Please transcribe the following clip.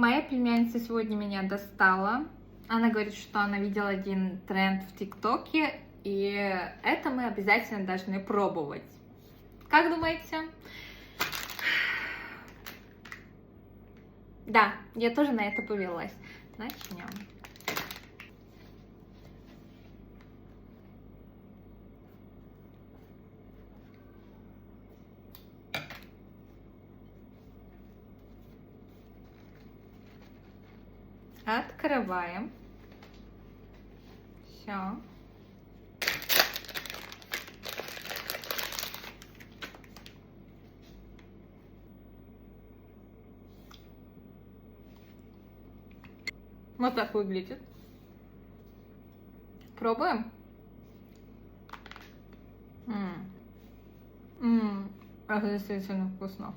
Моя племянница сегодня меня достала. Она говорит, что она видела один тренд в ТикТоке, и это мы обязательно должны пробовать. Как думаете? Да, я тоже на это повелась. Начнем. Открываем. Все. Вот так выглядит. Пробуем. Это действительно вкусно.